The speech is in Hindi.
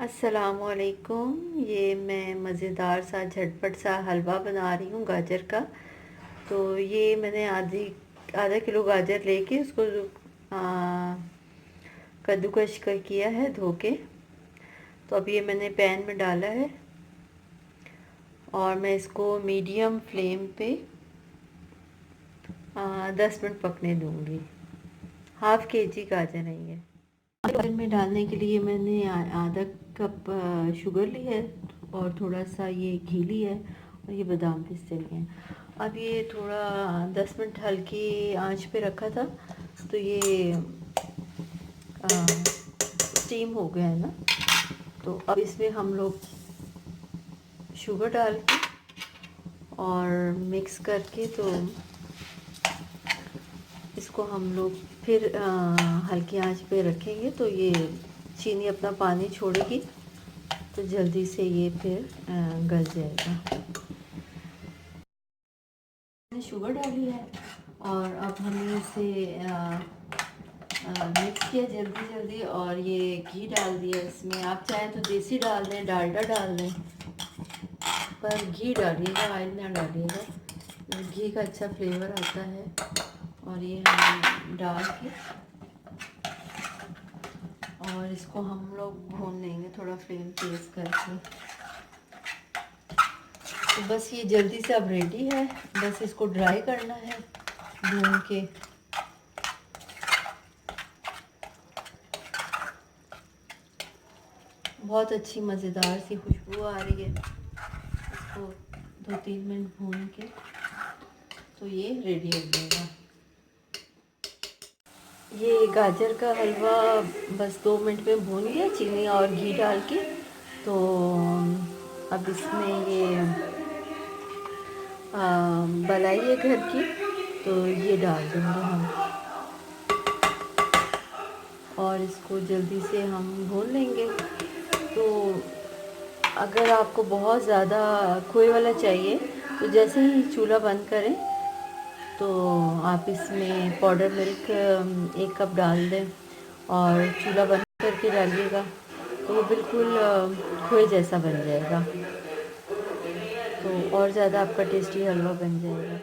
अस्सलामुअलैकुम। ये मैं मज़ेदार सा झटपट सा हलवा बना रही हूँ गाजर का। तो ये मैंने आधा किलो गाजर लेके उसको कद्दूकश कर किया है धो के। तो अब ये मैंने पैन में डाला है और मैं इसको मीडियम फ्लेम पे 10 मिनट पकने दूँगी। हाफ़ केजी गाजर है ये। गाजर में डालने के लिए मैंने आधा कप शुगर ली है और थोड़ा सा ये घी लिया है और ये बादाम पिस्ते लिए हैं। अब ये थोड़ा 10 मिनट हल्की आंच पे रखा था तो ये स्टीम हो गया है ना। तो अब इसमें हम लोग शुगर डाल के और मिक्स करके तो इसको हम लोग फिर हल्की आंच पे रखेंगे तो ये चीनी अपना पानी छोड़ेगी तो जल्दी से ये फिर गल जाएगा। मैंने शुगर डाली है और अब हमने इसे मिक्स किया जल्दी जल्दी और ये घी डाल दिया इसमें। आप चाहें तो देसी डाल दें, डालडा डाल दें, पर घी डालिएगा, ऑयल ना डालिएगा। घी का अच्छा फ्लेवर आता है। और ये हम डाल के और इसको हम लोग भून लेंगे थोड़ा फ्लेम तेज करके। तो बस ये जल्दी से अब रेडी है, बस इसको ड्राई करना है भून के। बहुत अच्छी मज़ेदार सी खुशबू आ रही है। इसको 2-3 मिनट भून के तो ये रेडी हो जाएगा। ये गाजर का हलवा बस 2 मिनट में भून गया चीनी और घी डाल के। तो अब इसमें ये मलाई है घर की तो ये डाल देंगे हम और इसको जल्दी से हम भून लेंगे। तो अगर आपको बहुत ज़्यादा खोए वाला चाहिए तो जैसे ही चूल्हा बंद करें तो आप इसमें पाउडर मिल्क 1 कप डाल दें और चूल्हा बंद करके डालिएगा तो वो बिल्कुल खोए जैसा बन जाएगा। तो और ज़्यादा आपका टेस्टी हलवा बन जाएगा।